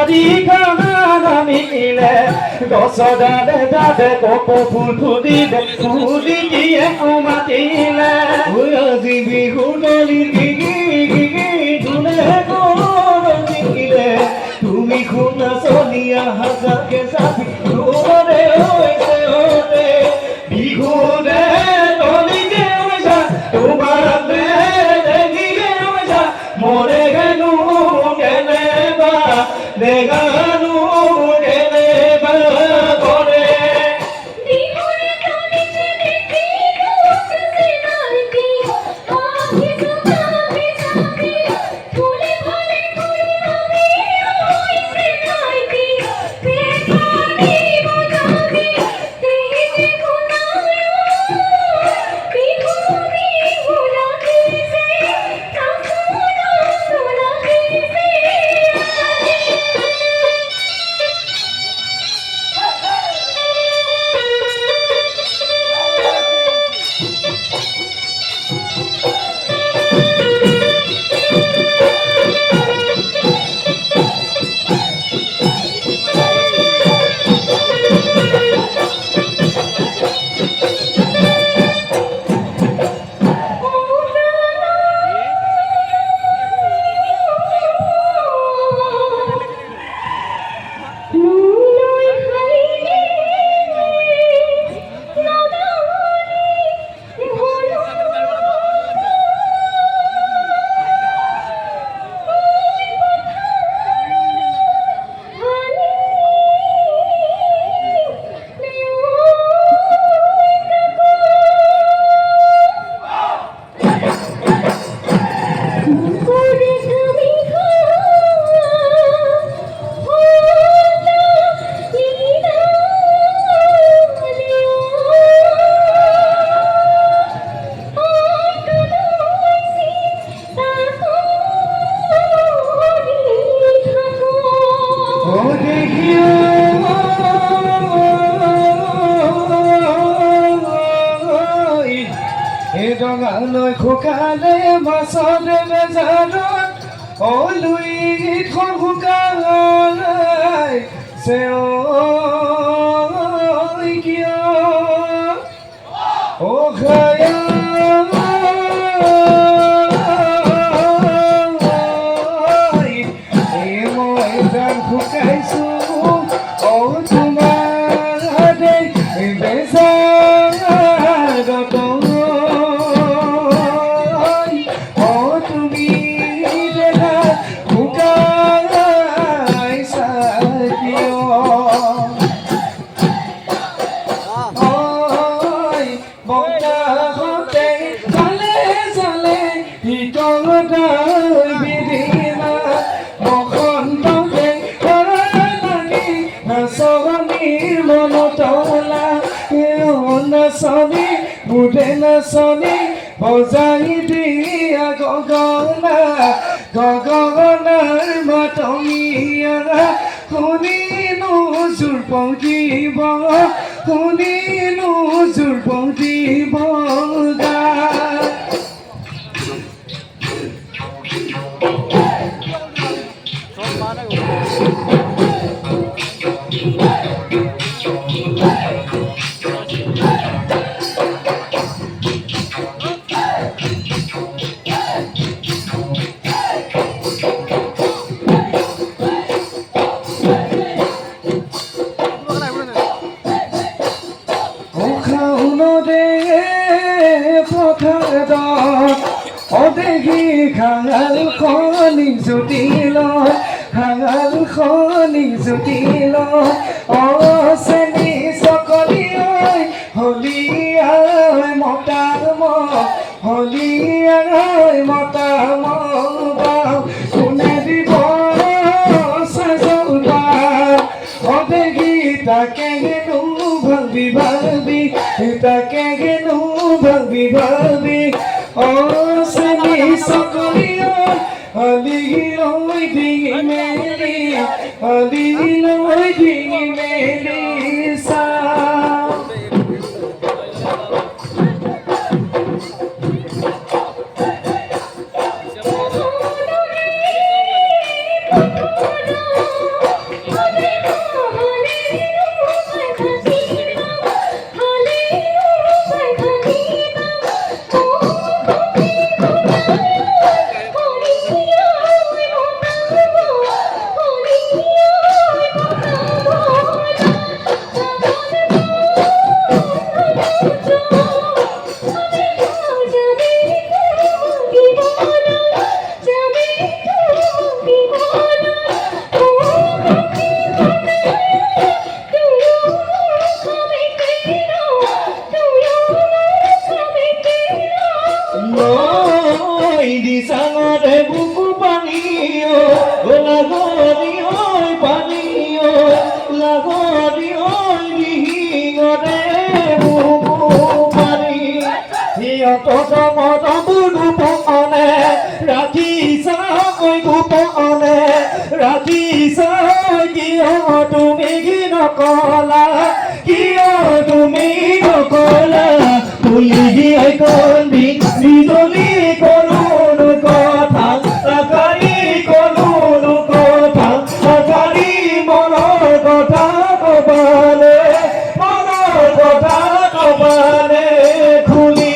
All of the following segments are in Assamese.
দি নামিলে গছ ডালে ডালে কপৌ ফুল ফুলিলে ফুলি দিয়ে মাতিলে আজি বিহু দলিৰ ধুলে গিলে তুমি শুনা চলিয়া হাজাকে চাবি তোমাৰে হৈছে হলে বিহু দে দলিকে হৈছা তোমাৰ দেখিলে হৈছা মৰে গেনো কেনেবা দেগানো কেনেবা কৰে ডঙালৈ শুকালে মাছলে বেজাৰত লুই শুকাই চেও কিয় মই যান শুকাইছো তোমাৰ বেজাৰত নাচনী বুঢ়ে নাচনী বজাই দিয়া গগনাৰ মাতমিয়া শুনিনো জোৰ পৌঁছিব শুনিনো জোৰ পৌঁছিব অদেহি খাঙাল খনি জুতিল খাঙাল খনি জুতিল চেনি চকলি হলিয়াই মতাম হলিয়াই মতাম কোনে দিব চাজা অদেহি তাকে গেনো ভাবি ভাবি তাকে গেনো ভাবি ভাবি চেনি চকলি হলিলৈ ডিঙি মেলি হলিলৈ ডিঙি মেলি চা লাগৰি ঐ পানী ঐ লাগৰি ঐ দিহিঙৰে পানী সিহঁত মৰমবোৰ গোপনে ৰাখিছা ঐ গোপনে ৰাখিছা কিয় তুমি নকলা কিয় তুমি নকলা তুলি কলি নিজলি কলো কথা আকাৰি কলো কথা আকাৰি মনৰ কথা কবালে মনৰ কথা কবালে খুলি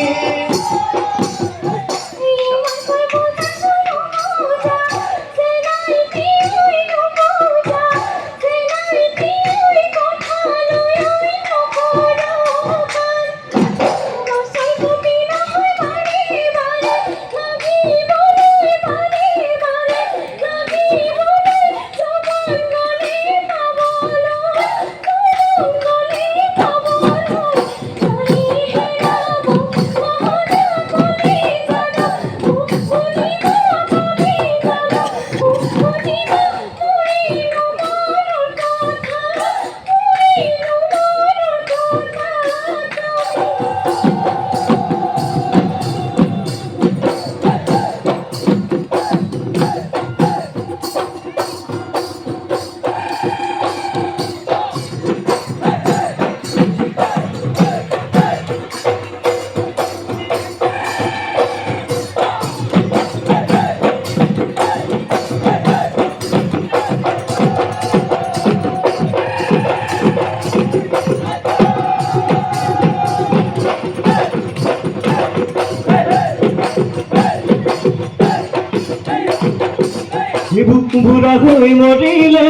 বুঢ়াকৈ মৰিলে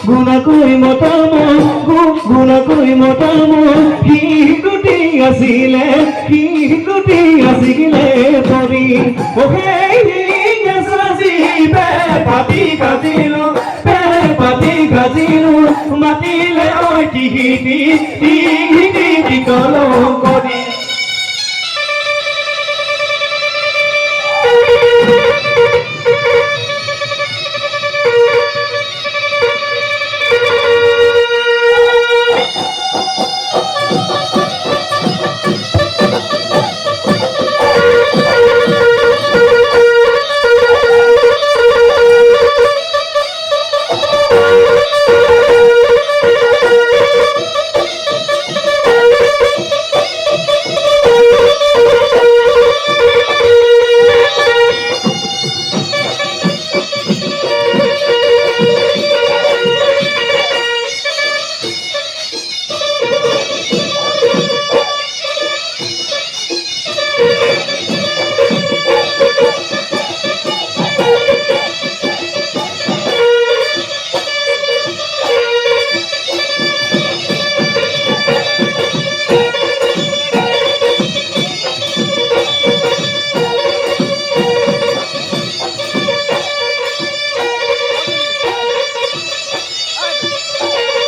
গুণাকৈ মতাম গুণাকৈ মতাম শিশুটি আছিলে পৰি পাতি গাজিলো মাতিলে ঐ টিহিটি কলম কৰি